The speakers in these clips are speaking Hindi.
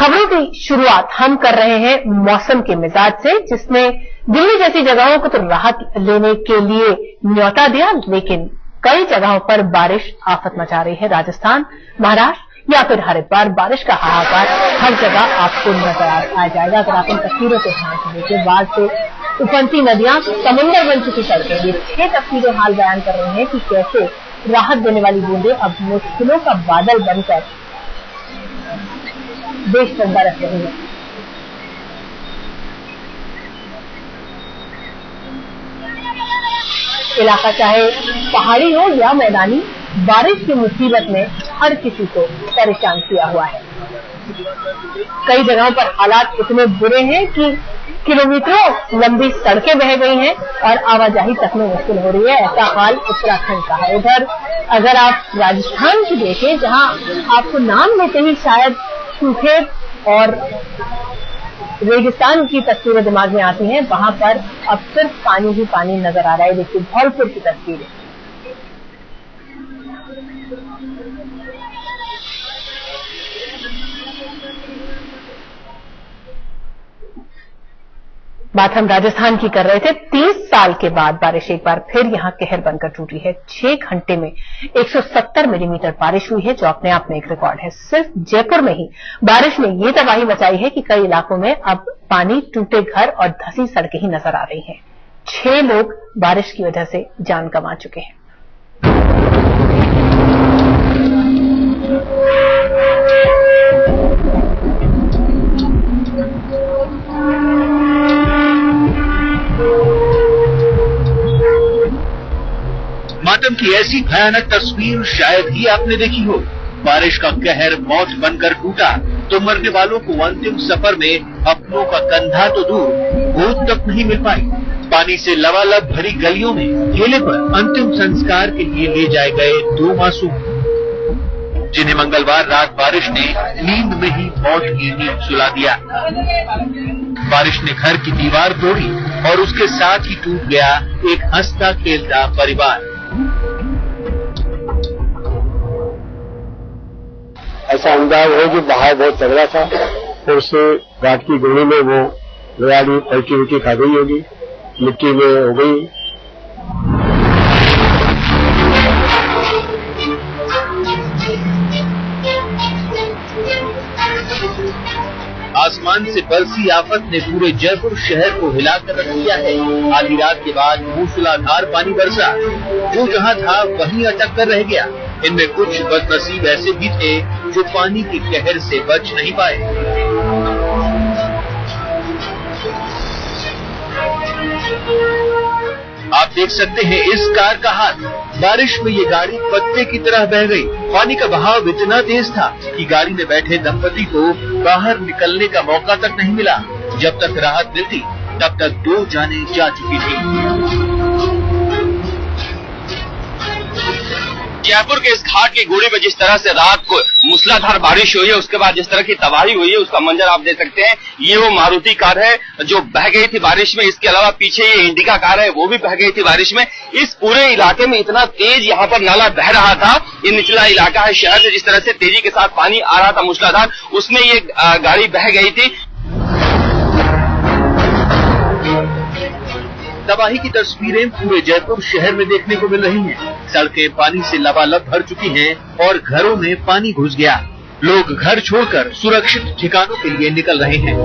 खबरों की शुरुआत हम कर रहे हैं मौसम के मिजाज से, जिसने दिल्ली जैसी जगहों को तो राहत लेने के लिए न्योता दिया, लेकिन कई जगहों पर बारिश आफत मचा रही है। राजस्थान, महाराष्ट्र या फिर हरिद्वार, बारिश का हाहाकार हर जगह आपको नजर आ जाएगा। अगर आप इन तस्वीरों को ध्यान से देखिए, बाढ़ से उफनती नदियां, समुद्र बन चुकी सड़कें, ये 6 तस्वीरें हाल बयान कर रहे हैं कि कैसे राहत देने वाली बूंदें अब मुश्किलों का बादल बनकर देश को बरस रही है। इलाका चाहे पहाड़ी हो या मैदानी, बारिश की मुसीबत ने हर किसी को परेशान किया हुआ है। कई जगहों पर हालात इतने बुरे हैं कि किलोमीटरों लंबी सड़कें बह गई हैं और आवाजाही तक में मुश्किल हो रही है। ऐसा हाल उत्तराखंड का है। उधर अगर आप राजस्थान की देखें, जहां आपको नाम लेते ही शायद सूखे और रेगिस्तान की तस्वीरें दिमाग में आती हैं, वहां पर अब सिर्फ पानी ही पानी नजर आ रहा है। देखिए धौलपुर की तस्वीरें। बात हम राजस्थान की कर रहे थे। 30 साल के बाद बारिश एक बार फिर यहां कहर बनकर टूटी है। 6 घंटे में 170 मिलीमीटर बारिश हुई है, जो अपने आप में एक रिकॉर्ड है। सिर्फ जयपुर में ही बारिश ने ये तबाही मचाई है कि कई इलाकों में अब पानी, टूटे घर और धंसी सड़कें ही नजर आ रही हैं। 6 लोग बारिश की वजह से जान गंवा चुके हैं। मातम की ऐसी भयानक तस्वीर शायद ही आपने देखी हो। बारिश का कहर मौत बनकर टूटा तो मरने वालों को अंतिम सफर में अपनों का कंधा तो दूर, गोद तक नहीं मिल पाई। पानी से लबालब भरी गलियों में ठेले पर अंतिम संस्कार के लिए ले जाए गए 2 मासूम, जिन्हें मंगलवार रात बारिश ने नींद में ही मौत की नींद सुला दिया। बारिश ने घर की दीवार तोड़ी और उसके साथ ही टूट गया एक हंसता खेलता परिवार। ऐसा अंदाज है कि बहाव बहुत तगड़ा था और उससे घाट की गोली में वो गाड़ी पलटी उल्टी खा गई होगी, मिट्टी में हो गई। आसमान से बरसी आफत ने पूरे जयपुर शहर को हिलाकर रख दिया है। आधी रात के बाद मूसलाधार पानी बरसा, जो जहां था वहीं अटक कर रह गया। इनमें कुछ बदनसीब ऐसे भी थे जो पानी के कहर से बच नहीं पाए। आप देख सकते हैं इस कार का हाल। बारिश में ये गाड़ी पत्ते की तरह बह गई। पानी का बहाव इतना तेज था कि गाड़ी में बैठे दंपति को बाहर निकलने का मौका तक नहीं मिला। जब तक राहत मिलती तब तक 2 जानें जा चुकी थी। जयपुर के इस घाट की गोली में जिस तरह से रात को मूसलाधार बारिश हुई है, उसके बाद जिस तरह की तबाही हुई है, उसका मंजर आप देख सकते हैं। ये वो मारुति कार है जो बह गई थी बारिश में। इसके अलावा पीछे ये इंडिका कार है, वो भी बह गई थी बारिश में। इस पूरे इलाके में इतना तेज यहाँ पर नाला बह रहा था। ये निचला इलाका है शहर से, जिस तरह से तेजी के साथ पानी आ रहा था मूसलाधार, उसमें ये गाड़ी बह गई थी। तबाही की तस्वीरें पूरे जयपुर शहर में देखने को मिल रही हैं। सड़कें पानी से लबालब भर चुकी हैं और घरों में पानी घुस गया। लोग घर छोड़कर सुरक्षित ठिकानों के लिए निकल रहे हैं।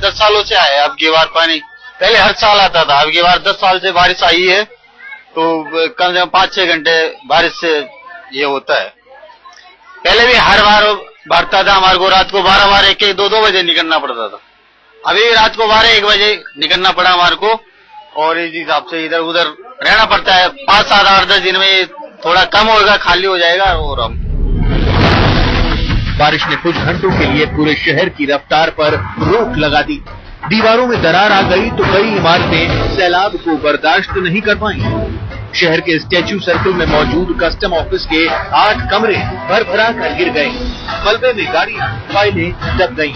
10 सालों से आया अब की बार पानी। पहले हर साल आता था, अब की बार 10 साल से बारिश आई है, तो कम से कम 5-6 घंटे बारिश से ये होता है। पहले भी हर बार भरता था, हमारे को रात को 12 बार 1-2 बजे निकलना पड़ता था। अभी रात को 12-1 बजे निकलना पड़ा हमारे को, और इस हिसाब से इधर उधर रहना पड़ता है। 5-7-8-10 दिन में थोड़ा कम होगा, खाली हो जाएगा। और हम बारिश ने कुछ घंटों के लिए पूरे शहर की रफ्तार पर रोक लगा दी। दीवारों में दरार आ गई तो कई इमारतें सैलाब को बर्दाश्त नहीं कर पाई। शहर के स्टैच्यू सर्कल में मौजूद कस्टम ऑफिस के 8 कमरे भर-भरा कर गिर गए। मलबे में गाड़ियां, फाइलें दब गईं।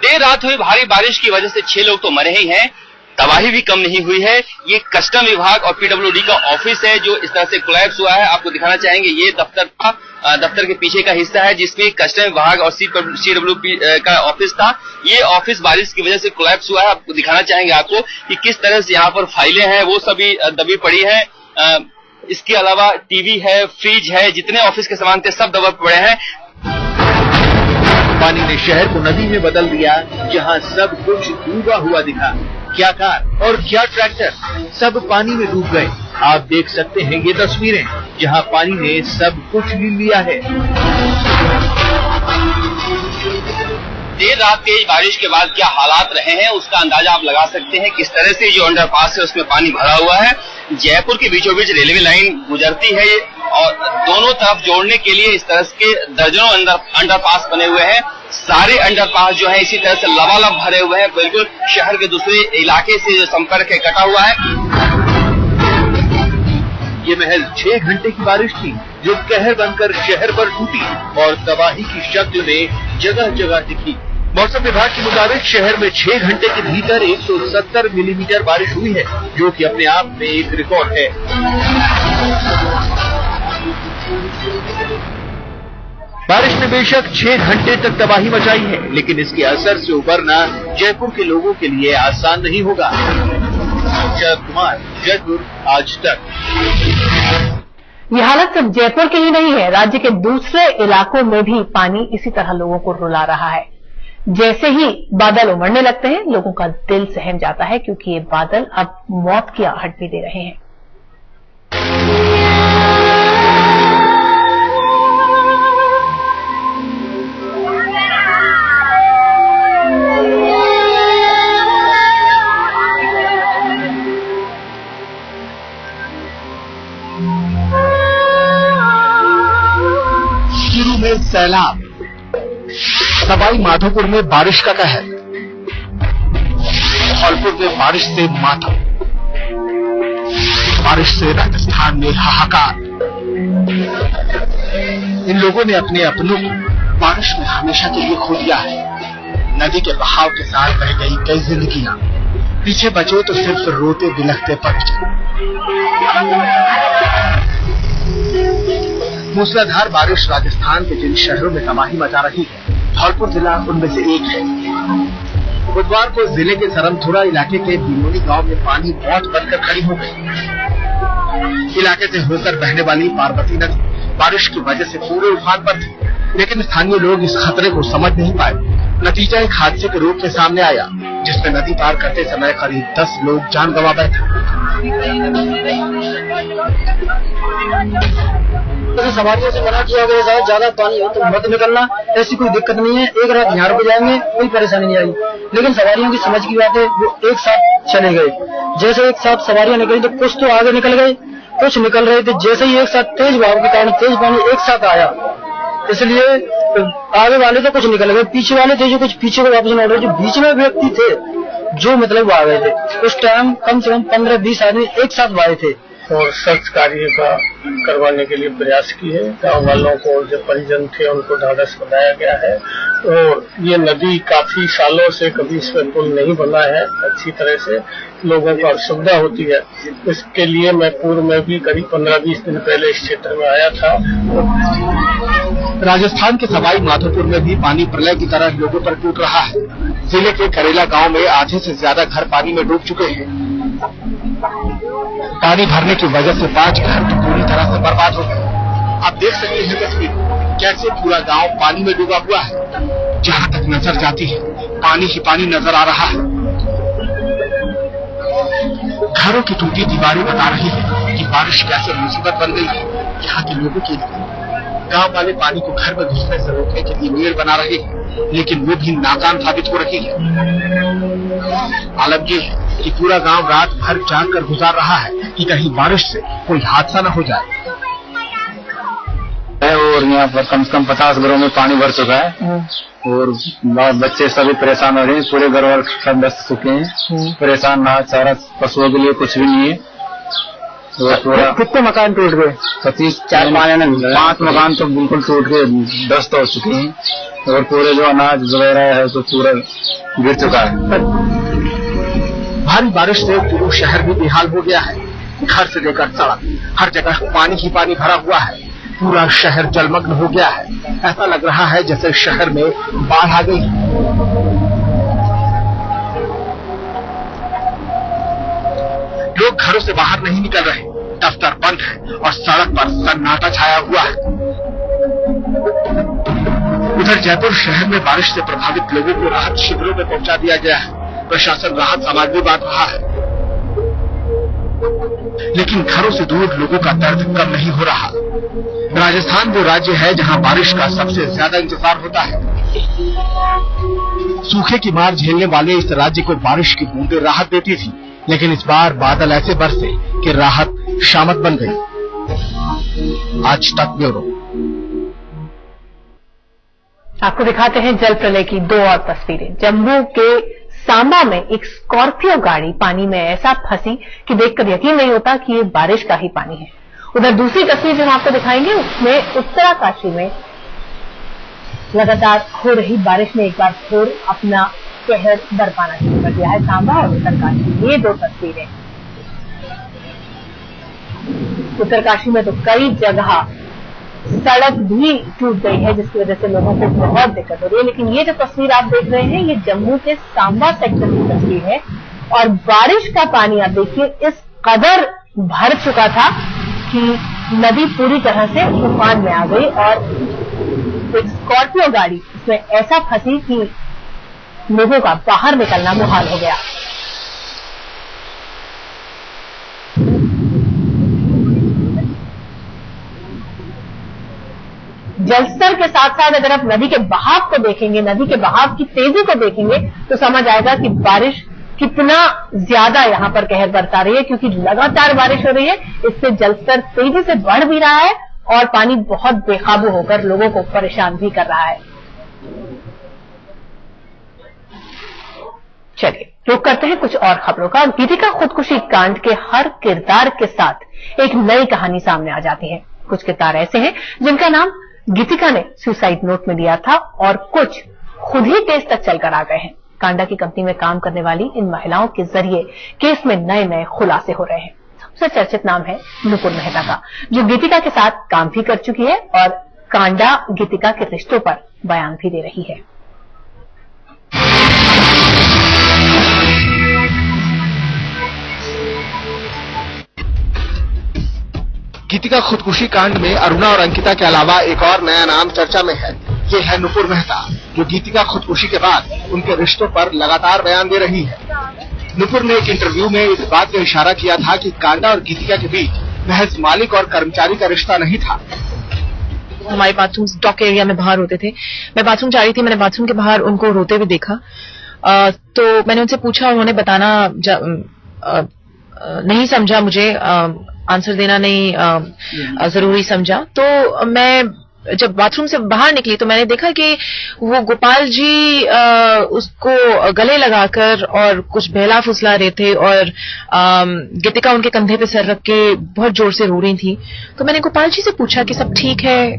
देर रात हुई भारी बारिश की वजह से 6 लोग तो मरे ही हैं, तबाही भी कम नहीं हुई है। ये कस्टम विभाग और पीडब्ल्यूडी का ऑफिस है जो इस तरह से कोलैप्स हुआ है। आपको दिखाना चाहेंगे, ये दफ्तर था, दफ्तर के पीछे का हिस्सा है जिसमें कस्टम विभाग और सीडब्ल्यूपी का ऑफिस था। ये ऑफिस बारिश की वजह से कोलैप्स हुआ है। आपको दिखाना चाहेंगे आपको कि किस तरह से यहाँ पर फाइलें हैं वो सभी दबी पड़ी है। इसके अलावा टीवी है, फ्रिज है, जितने ऑफिस के सामान थे सब दबे पड़े हैं। पानी ने शहर को नदी में बदल दिया, जहां सब कुछ डूबा हुआ दिखा। क्या कार और क्या ट्रैक्टर, सब पानी में डूब गए। आप देख सकते हैं ये तस्वीरें जहां पानी ने सब कुछ ले लिया है। देर रात तेज बारिश के बाद क्या हालात रहे हैं उसका अंदाजा आप लगा सकते हैं। किस तरह से जो अंडरपास है उसमें पानी भरा हुआ है। जयपुर के बीचों बीच रेलवे लाइन गुजरती है और दोनों तरफ जोड़ने के लिए इस तरह के दर्जनों अंडरपास बने हुए हैं। सारे अंडरपास जो है इसी तरह से लबालब भरे हुए हैं। बिल्कुल शहर के दूसरे इलाके से जो संपर्क है कटा हुआ है। ये महज 6 घंटे की बारिश थी जो कहर बनकर शहर पर टूटी और तबाही की शक्ल में जगह जगह दिखी। मौसम विभाग के मुताबिक शहर में 6 घंटे के भीतर 170 मिलीमीटर बारिश हुई है, जो कि अपने आप में एक रिकॉर्ड है। बारिश ने बेशक 6 घंटे तक तबाही मचाई है, लेकिन इसके असर से उबरना जयपुर के लोगों के लिए आसान नहीं होगा। शरद कुमार, जयपुर आज तक। ये हालत सिर्फ जयपुर की ही नहीं है, राज्य के दूसरे इलाकों में भी पानी इसी तरह लोगों को रुला रहा है। जैसे ही बादल उमड़ने लगते हैं, लोगों का दिल सहम जाता है, क्योंकि ये बादल अब मौत की आहट भी दे रहे हैं। शुरू में सैलाब, सवाई माधोपुर में बारिश का कहर, धौलपुर में बारिश से मातम, बारिश से राजस्थान में हाहाकार। इन लोगों ने अपने अपनों को बारिश में हमेशा के लिए खो दिया है। नदी के बहाव के साथ बह गई कई जिंदगियां, पीछे बचे तो सिर्फ रोते बिलखते पक्षी। मूसलाधार बारिश राजस्थान के जिन शहरों में तबाही मचा रही है, धौलपुर जिला उनमें से एक है। बुधवार को जिले के सरमथुरा इलाके के बिलोनी गांव में पानी मौत बनकर खड़ी हो गई। इलाके से होकर बहने वाली पार्वती नदी बारिश की वजह से पूरे उफान पर थी, लेकिन स्थानीय लोग इस खतरे को समझ नहीं पाए। नतीजा एक हादसे के रूप में सामने आया, जिसमें नदी पार करते समय करीब 10 लोग जान गंवा बैठे। तो सवारियों से मना किया गया है, ज्यादा पानी हो तो मत निकलना, ऐसी कोई दिक्कत नहीं है, एक रात यहाँ रुक जाएंगे, कोई परेशानी नहीं आई। लेकिन सवारियों की समझ की बात है, वो एक साथ चले गए। जैसे एक साथ सवारियां निकली तो कुछ तो आगे निकल गए, कुछ निकल रहे थे। जैसे ही एक साथ तेज भाव के कारण तेज पानी एक साथ आया, इसलिए आगे वाले तो कुछ निकल गए, पीछे वाले थे जो कुछ पीछे को वापस लौट रहे, जो बीच में व्यक्ति थे जो मतलब आ गए थे। उस टाइम कम से कम 15-20 आदमी एक साथ आए थे और सर्च कार्य का करवाने के लिए प्रयास की है। गाँव वालों को जो परिजन थे उनको ढाढ़स बनाया गया है और ये नदी काफी सालों से कभी इस पर पुल नहीं बना है अच्छी तरह से, लोगों को असुविधा होती है। इसके लिए मैं पूर्व में भी करीब 15-20 दिन पहले इस क्षेत्र में आया था। राजस्थान के सवाई माधोपुर में भी पानी प्रलय की तरह लोगों पर टूट रहा है। जिले के करेला गांव में आधे से ज्यादा घर पानी में डूब चुके हैं। पानी भरने की वजह से 5 घर तो पूरी तरह से बर्बाद हो गए। आप देख सकते हैं तस्वीर, कैसे पूरा गांव पानी में डूबा हुआ है। जहां तक नजर जाती है पानी ही पानी नजर आ रहा है। घरों की टूटी दीवारें बता रही है कि बारिश कैसे मुसीबत बन गई है यहाँ के लोगों के लिए। गांव वाले पानी को घर में घुसने से रोकने के लिए मेड़ बना रहे हैं, लेकिन वो भी नाकाम साबित हो रही है। हालत ये है कि पूरा गांव रात भर जाग कर गुजार रहा है कि कहीं बारिश से कोई हादसा न हो जाए। और यहाँ पर कम से कम 50 घरों में पानी भर चुका है और बच्चे सभी परेशान हो रहे हैं। पूरे घर वाले सब दस्त चुके हैं, परेशान ना चारा पशुओं के लिए कुछ भी नहीं है। और कितने मकान टूट गए? 5 मकान तो बिल्कुल टूट के ध्वस्त हो चुके हैं और पूरे जो अनाज वगैरह है तो पूरा गिर चुका है। भारी बारिश से कुल्लू शहर भी बेहाल हो गया है। घर से लेकर सड़क हर जगह पानी ही पानी भरा हुआ है। पूरा शहर जलमग्न हो गया है। ऐसा लग रहा है जैसे शहर में बाढ़ आ गई। लोग घरों से बाहर नहीं निकल रहे, दफ्तर बंद है और सड़क पर सन्नाटा छाया हुआ है। उधर जयपुर शहर में बारिश से प्रभावित लोगों को राहत शिविरों में पहुंचा दिया गया है। प्रशासन राहत सामग्री बांट रहा है, लेकिन घरों से दूर लोगों का दर्द कम नहीं हो रहा। राजस्थान वो राज्य है जहां बारिश का सबसे ज्यादा इंतजार होता है। सूखे की मार झेलने वाले इस राज्य को बारिश की बूंदें राहत देती थी, लेकिन इस बार बादल ऐसे बरसे कि राहत शामत बन गई। आज तक ब्यूरो। आपको दिखाते हैं जल प्रलय की दो और तस्वीरें। जम्मू के सांबा में एक स्कॉर्पियो गाड़ी पानी में ऐसा फंसी कि देखकर यकीन नहीं होता कि ये बारिश का ही पानी है। उधर दूसरी तस्वीर जो हम आपको दिखाएंगे उसमें उत्तराकाशी में लगातार हो रही बारिश ने एक बार फिर अपना कहर बरपाना शुरू कर दिया है। सांबा और उत्तरकाशी, ये दो तस्वीरें। उत्तरकाशी में तो कई जगह सड़क भी टूट गई है, जिसकी वजह से लोगों को बहुत दिक्कत हो रही है। लेकिन ये जो तस्वीर आप देख रहे हैं ये जम्मू के सांबा सेक्टर की तस्वीर है और बारिश का पानी आप देखिए इस कदर भर चुका था कि नदी पूरी तरह से तूफान में आ गई और एक स्कॉर्पियो गाड़ी इसमें ऐसा फंसी कि लोगों का बाहर निकलना मुहाल हो गया। जलस्तर के साथ साथ अगर आप नदी के बहाव को देखेंगे, नदी के बहाव की तेजी को देखेंगे तो समझ आएगा कि बारिश कितना ज्यादा यहां पर कहर बरसा रही है, क्योंकि लगातार बारिश हो रही है। इससे जलस्तर तेजी से बढ़ भी रहा है और पानी बहुत बेकाबू होकर लोगों को परेशान भी कर रहा है। चलिए रुक करते हैं कुछ और खबरों का। गीतिका खुदकुशी कांड के हर किरदार के साथ एक नई कहानी सामने आ जाती है। कुछ किरदार ऐसे हैं जिनका नाम गीतिका ने सुसाइड नोट में लिया था और कुछ खुद ही केस तक चलकर आ गए हैं। कांडा की कंपनी में काम करने वाली इन महिलाओं के जरिए केस में नए नए खुलासे हो रहे हैं। सबसे चर्चित नाम है नुपुर मेहता का, जो गीतिका के साथ काम भी कर चुकी है और कांडा गीतिका के रिश्तों पर बयान भी दे रही है। गीतिका खुदकुशी कांड में अरुणा और अंकिता के अलावा एक और नया नाम चर्चा में है। ये है नुपुर मेहता, जो गीतिका खुदकुशी के बाद उनके रिश्तों पर लगातार बयान दे रही है। नुपुर ने एक इंटरव्यू में इस बात का इशारा किया था कि कांडा और गीतिका के बीच महज मालिक और कर्मचारी का रिश्ता नहीं था। हमारे बाथरूम डॉक एरिया में बाहर होते थे। मैं बाथरूम जा रही थी, मैंने बाथरूम के बाहर उनको रोते हुए देखा। तो मैंने उनसे पूछा, उन्होंने बताना नहीं समझा, मुझे आंसर देना नहीं जरूरी समझा। तो मैं जब बाथरूम से बाहर निकली तो मैंने देखा कि वो गोपाल जी उसको गले लगाकर और कुछ बहला फुसला रहे थे और गीतिका उनके कंधे पे सर रख के बहुत जोर से रो रही थी। तो मैंने गोपाल जी से पूछा कि सब ठीक है?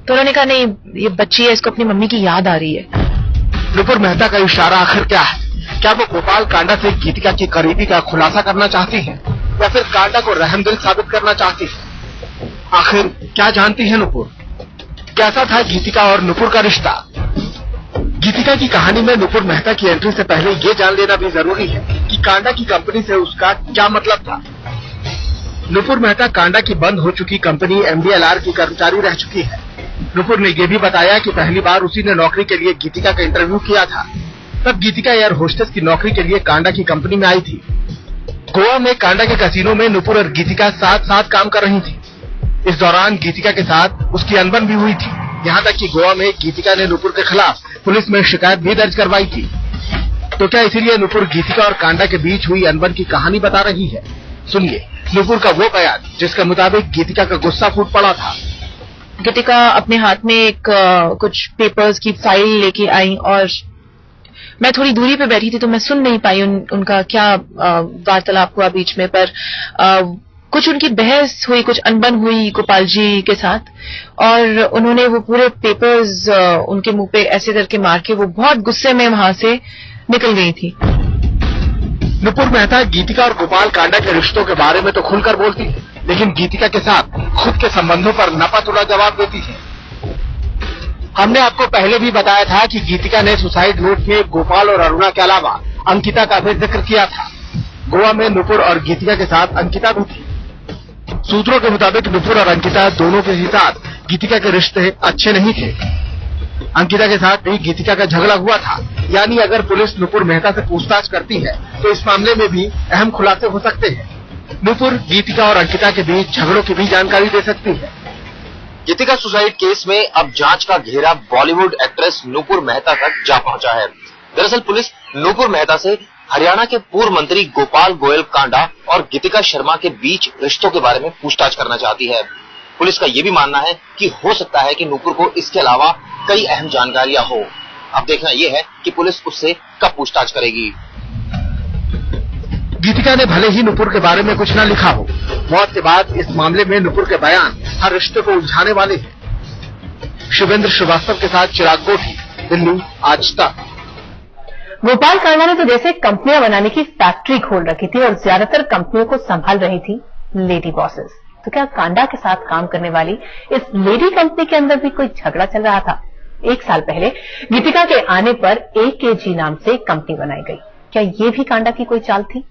तो उन्होंने कहा नहीं, ये बच्ची है, इसको अपनी मम्मी की याद आ रही है। नुपुर मेहता का इशारा आखिर क्या है? क्या वो गोपाल कांडा से गीतिका की करीबी का खुलासा करना चाहती है या फिर कांडा को रहमदिल साबित करना चाहती है? आखिर क्या जानती है नुपुर? कैसा था गीतिका और नुपुर का रिश्ता? गीतिका की कहानी में नुपुर मेहता की एंट्री से पहले ये जान लेना भी जरूरी है कि कांडा की कंपनी से उसका क्या मतलब था। नुपुर मेहता कांडा की बंद हो चुकी कंपनी MDLR की कर्मचारी रह चुकी है। नुपुर ने यह भी बताया कि पहली बार उसी ने नौकरी के लिए गीतिका का इंटरव्यू किया था। तब गीतिका एयर होस्टेस की नौकरी के लिए कांडा की कंपनी में आई थी। गोवा में कांडा के कैसीनो में नुपुर और गीतिका साथ साथ काम कर रही थी। इस दौरान गीतिका के साथ उसकी अनबन भी हुई थी, यहाँ तक कि गोवा में गीतिका ने नुपुर के खिलाफ पुलिस में शिकायत भी दर्ज करवाई थी। तो क्या इसीलिए नुपुर गीतिका और कांडा के बीच हुई अनबन की कहानी बता रही है? सुनिए नुपुर का वो बयान जिसके मुताबिक गीतिका का गुस्सा फूट पड़ा था। गीतिका अपने हाथ में एक कुछ पेपर्स की फाइल लेके आई और मैं थोड़ी दूरी पे बैठी थी तो मैं सुन नहीं पाई उनका क्या वार्तालाप हुआ बीच में, पर कुछ उनकी बहस हुई, कुछ अनबन हुई गोपाल जी के साथ और उन्होंने वो पूरे पेपर्स उनके मुंह पे ऐसे करके मार के वो बहुत गुस्से में वहां से निकल गई थी। नुपुर मेहता गीतिका और गोपाल कांडा के रिश्तों के बारे में तो खुलकर बोलती है, लेकिन गीतिका के साथ खुद के संबंधों पर नपा-तुला जवाब देती है। हमने आपको पहले भी बताया था कि गीतिका ने सुसाइड नोट में गोपाल और अरुणा के अलावा अंकिता का भी जिक्र किया था। गोवा में नुपुर और गीतिका के साथ अंकिता भी थी। सूत्रों के मुताबिक नुपुर और अंकिता दोनों के ही साथ गीतिका के रिश्ते अच्छे नहीं थे। अंकिता के साथ भी गीतिका का झगड़ा हुआ था, यानी अगर पुलिस नुपुर मेहता से पूछताछ करती है तो इस मामले में भी अहम खुलासे हो सकते हैं। नुपुर गीतिका और अंकिता के बीच झगड़ों की भी जानकारी दे सकती है। गीतिका सुसाइड केस में अब जांच का घेरा बॉलीवुड एक्ट्रेस नुपुर मेहता तक जा पहुंचा है। दरअसल पुलिस नुपुर मेहता से हरियाणा के पूर्व मंत्री गोपाल गोयल कांडा और गीतिका शर्मा के बीच रिश्तों के बारे में पूछताछ करना चाहती है। पुलिस का यह भी मानना है कि हो सकता है कि नुपुर को इसके अलावा कई अहम जानकारियां हो। अब देखना यह है कि पुलिस उससे कब पूछताछ करेगी। गीतिका ने भले ही नुपुर के बारे में कुछ न लिखा हो, मौत के बाद इस मामले में नुपुर के बयान हर रिश्ते को उलझाने वाले हैं। शिवेंद्र श्रीवास्तव के साथ चिराग गोठी, दिल्ली, आज तक। गोपाल कांडा ने तो जैसे कंपनियां बनाने की फैक्ट्री खोल रखी थी और ज्यादातर कंपनियों को संभाल रही थी लेडी बॉसेस। तो क्या कांडा के साथ काम करने वाली इस लेडी कंपनी के अंदर भी कोई झगड़ा चल रहा था? 1 साल पहले गीतिका के आने पर AKG नाम से कंपनी बनाई गई। क्या ये भी कांडा की कोई चाल थी?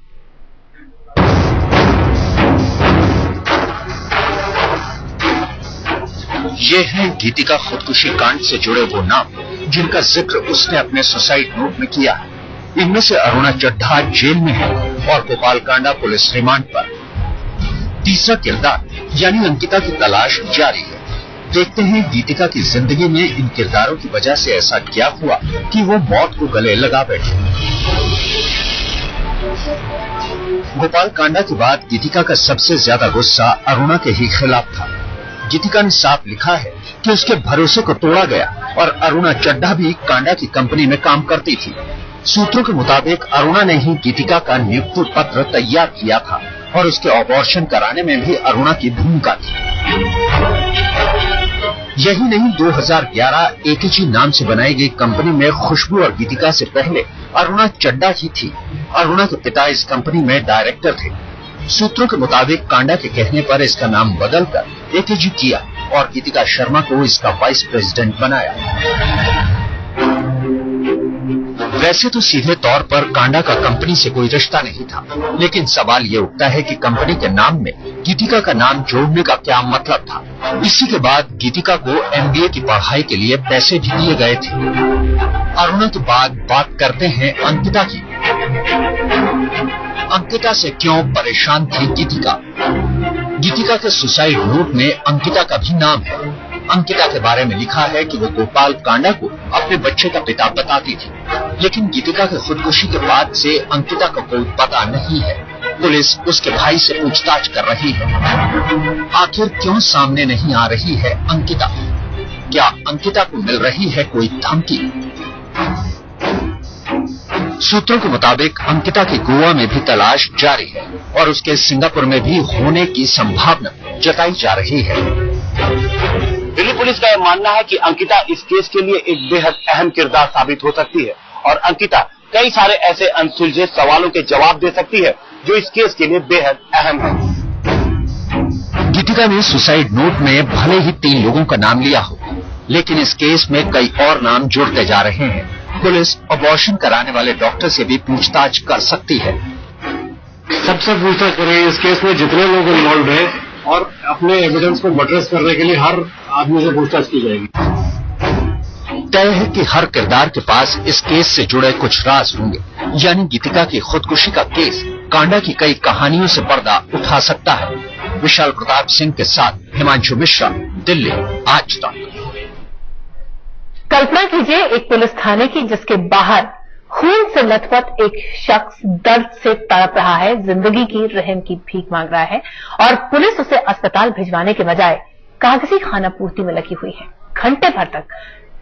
ये है गीतिका खुदकुशी कांड से जुड़े वो नाम जिनका जिक्र उसने अपने सुसाइड नोट में किया है। इनमें से अरुणा चड्ढा जेल में है और गोपाल कांडा पुलिस रिमांड पर। तीसरा किरदार यानी अंकिता की तलाश जारी है। देखते हैं गीतिका की जिंदगी में इन किरदारों की वजह से ऐसा क्या हुआ कि वो मौत को गले लगा बैठे। गोपाल कांडा के बाद गीतिका का सबसे ज्यादा गुस्सा अरुणा के ही खिलाफ था। गीतिका ने साफ लिखा है कि उसके भरोसे को तोड़ा गया और अरुणा चड्ढा भी कांडा की कंपनी में काम करती थी। सूत्रों के मुताबिक अरुणा ने ही गीतिका का नियुक्ति पत्र तैयार किया था और उसके अबॉर्शन कराने में भी अरुणा की भूमिका थी। यही नहीं, 2011 AKG नाम से बनाई गई कंपनी में खुशबू और गीतिका से पहले अरुणा चड्ढा ही थी। अरुणा के पिता इस कंपनी में डायरेक्टर थे। सूत्रों के मुताबिक कांडा के कहने पर इसका नाम बदलकर AKG किया और गीतिका शर्मा को इसका वाइस प्रेसिडेंट बनाया। वैसे तो सीधे तौर पर कांडा का कंपनी से कोई रिश्ता नहीं था, लेकिन सवाल ये उठता है कि कंपनी के नाम में गीतिका का नाम जोड़ने का क्या मतलब था। इसी के बाद गीतिका को MBA की पढ़ाई के लिए पैसे भी दिए गए थे। अरुणा के बाद बात करते हैं अंकिता की। अंकिता से क्यों परेशान थी गीतिका? गीतिका के सुसाइड नोट में अंकिता का भी नाम है। अंकिता के बारे में लिखा है कि वो गोपाल कांडा को अपने बच्चे का पिता बताती थी, लेकिन गीतिका के खुदकुशी के बाद से अंकिता का कोई पता नहीं है। पुलिस उसके भाई से पूछताछ कर रही है। आखिर क्यों सामने नहीं आ रही है अंकिता? क्या अंकिता को मिल रही है कोई धमकी? सूत्रों के मुताबिक अंकिता की गोवा में भी तलाश जारी है और उसके सिंगापुर में भी होने की संभावना जताई जा रही है। दिल्ली पुलिस का यह मानना है कि अंकिता इस केस के लिए एक बेहद अहम किरदार साबित हो सकती है और अंकिता कई सारे ऐसे अनसुलझे सवालों के जवाब दे सकती है जो इस केस के लिए बेहद अहम है। गीतिका ने सुसाइड नोट में भले ही 3 लोगों का नाम लिया हो, लेकिन इस केस में कई और नाम जुड़ते जा रहे हैं। पुलिस अबॉर्शन कराने वाले डॉक्टर से भी पूछताछ कर सकती है। सबसे पूछताछ करेंगे इस केस में जितने लोग इन्वॉल्व हैं और अपने एविडेंस को बटरेस करने के लिए हर आदमी से पूछताछ की जाएगी। तय है कि हर किरदार के पास इस केस से जुड़े कुछ राज होंगे, यानी गीतिका की खुदकुशी का केस कांडा की कई कहानियों से पर्दा उठा सकता है। विशाल प्रताप सिंह के साथ हिमांशु मिश्रा, दिल्ली, आज तक। कल्पना कीजिए एक पुलिस थाने की जिसके बाहर खून से लथपथ एक शख्स दर्द से तड़प रहा है, जिंदगी की रहम की भीख मांग रहा है और पुलिस उसे अस्पताल भिजवाने के बजाय कागजी खाना पूर्ति में लगी हुई है। घंटे भर तक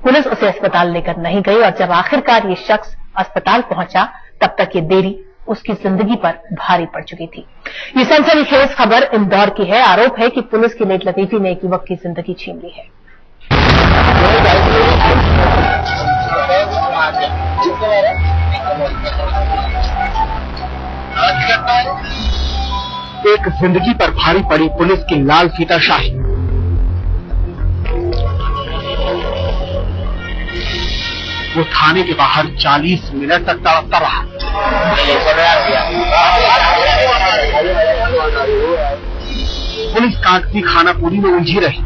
पुलिस उसे अस्पताल लेकर नहीं गई और जब आखिरकार ये शख्स अस्पताल पहुंचा तब तक ये देरी उसकी जिंदगी पर भारी पड़ चुकी थी। ये सनसनीखेज खबर इंदौर की है। आरोप है कि पुलिस की लेट लतीफी ने एक युवक की जिंदगी छीन ली है। एक जिंदगी पर भारी पड़ी पुलिस की लाल फीताशाही। वो थाने के बाहर 40 मिनट तक तड़पता रहा। पुलिस कागजी खानापुरी में उलझी रही।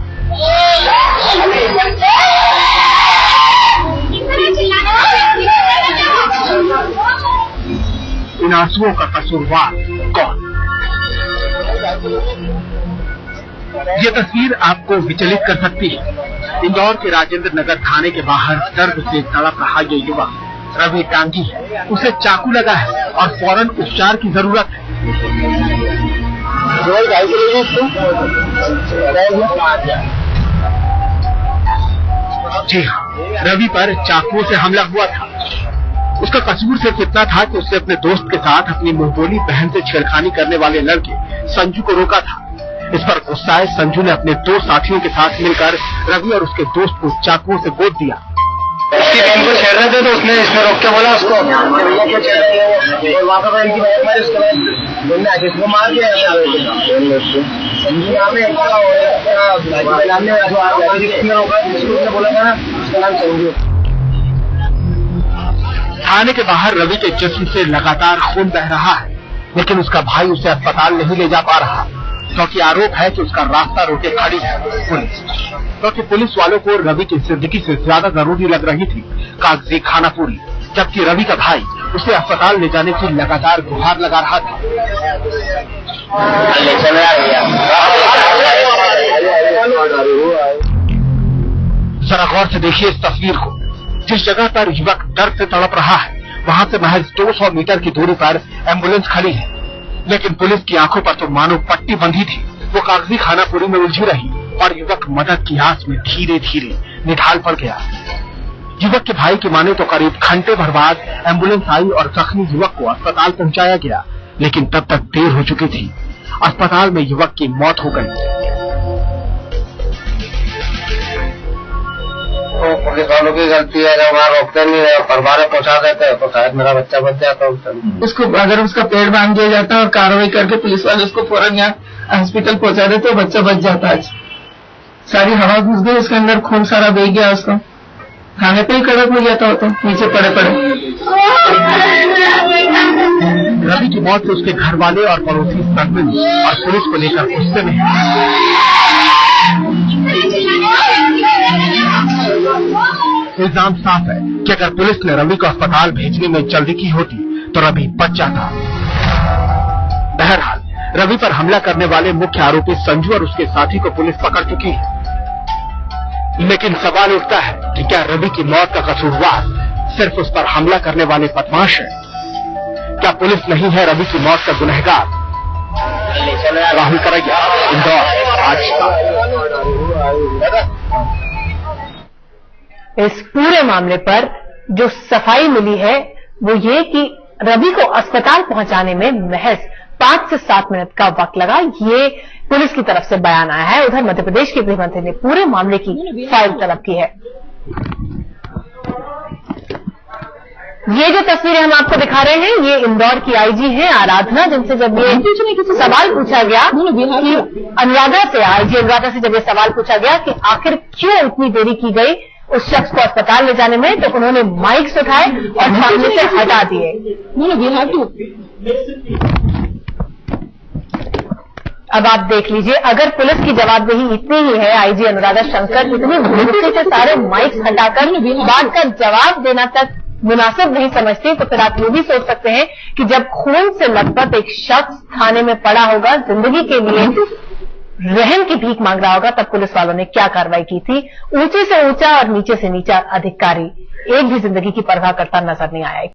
इन आंसुओं का कसूरवार कौन? ये तस्वीर आपको विचलित कर सकती है। इंदौर के राजेंद्र नगर थाने के बाहर दर्द से तड़प रहा ये युवक रवि टांगी है। उसे चाकू लगा है और फौरन उपचार की जरूरत है। जी हाँ, रवि पर चाकुओं से हमला हुआ था। उसका कसूर सिर्फ इतना था कि उसने अपने दोस्त के साथ अपनी मुंहबोली बहन से छेड़खानी करने वाले लड़के संजू को रोका था। इस पर गुस्साए संजू ने अपने 2 साथियों के साथ मिलकर रवि और उसके दोस्त को चाकुओं से गोद दिया। उसकी बहन को छेड़ रहे थे तो उसने इसमें रोक के बोला उसको थाने के बाहर रवि के जिस्म से लगातार खून बह रहा है, लेकिन उसका भाई उसे अस्पताल नहीं ले जा पा रहा क्योंकि आरोप है कि उसका रास्ता रोके खड़ी है पुलिस। क्योंकि पुलिस वालों को रवि की जिंदगी से ज्यादा जरूरी लग रही थी कागजी खानापुरी, जबकि रवि का भाई उसे अस्पताल ले जाने की लगातार गुहार लगा रहा था। जरा गौर से देखिए इस तस्वीर को। जिस जगह पर युवक दर्द से तड़प रहा है वहां से महज 200 मीटर की दूरी पर एम्बुलेंस खड़ी है, लेकिन पुलिस की आंखों पर तो मानो पट्टी बंधी थी। वो कागजी खानापुरी में उलझी रही और युवक मदद की आस में धीरे धीरे निढाल पड़ गया। युवक के भाई की माने तो करीब घंटे भर बाद एम्बुलेंस आई और जख्मी युवक को अस्पताल पहुंचाया गया, लेकिन तब तक देर हो चुकी थी। अस्पताल में युवक की मौत हो गई। तो पुलिस वालों की गलती है, जब वहाँ रोकते नहीं है, परिवार में पहुंचा देते हैं तो शायद मेरा बच्चा बच जाता। उसको अगर उसका पेट बांध दिया जाता और कार्रवाई करके पुलिस वाले उसको फौरन यहाँ हॉस्पिटल पहुंचा देते तो बच्चा बच जाता। आज सारी हवा घुस गई उसके अंदर, खून सारा बह गया, उसको खाने पे ही कड़क हो गया था, तो नीचे पड़े पड़े। रवि की मौत से उसके घर वाले और पड़ोसी सदमे और पुलिस को लेकर गुस्से में इल्जाम साफ है कि अगर पुलिस ने रवि को अस्पताल भेजने में जल्दी की होती तो रवि बच जाता। बहरहाल रवि पर हमला करने वाले मुख्य आरोपी संजू और उसके साथी को पुलिस पकड़ चुकी है, लेकिन सवाल उठता है कि क्या रवि की मौत का कसूरवार सिर्फ उस पर हमला करने वाले बदमाश है? क्या पुलिस नहीं है रवि की मौत का गुनहगार? राहुल करैया, इंदौर, आज तक। इस पूरे मामले पर जो सफाई मिली है वो ये कि रवि को अस्पताल पहुंचाने में महज 5 से 7 मिनट का वक्त लगा। ये पुलिस की तरफ से बयान आया है। उधर मध्य प्रदेश के गृह मंत्री ने पूरे मामले की फाइल तलब की है। ये जो तस्वीरें हम आपको दिखा रहे हैं ये इंदौर की आईजी हैं आराधना, जिनसे जब ये सवाल पूछा गया कि अनुराधा से, आईजी अनुराधा से जब ये सवाल पूछा गया कि आखिर क्यों इतनी देरी की गई उस शख्स को अस्पताल ले जाने में, तो उन्होंने माइक्स उठाए और सामने से हटा दिए। अब आप देख लीजिए, अगर पुलिस की जवाबदेही इतनी ही है, आईजी अनुराधा शंकर इतनी मुश्किल से सारे माइक्स हटाकर बात का जवाब देना तक मुनासिब नहीं समझती, तो फिर आप ये भी सोच सकते हैं कि जब खून से लथपथ एक शख्स थाने में पड़ा होगा, जिंदगी के लिए रहम की भीख मांग रहा होगा, तब पुलिस वालों ने क्या कार्रवाई की थी। ऊंचे से ऊंचा और नीचे से नीचा अधिकारी एक भी जिंदगी की परवाह करता नजर नहीं आया।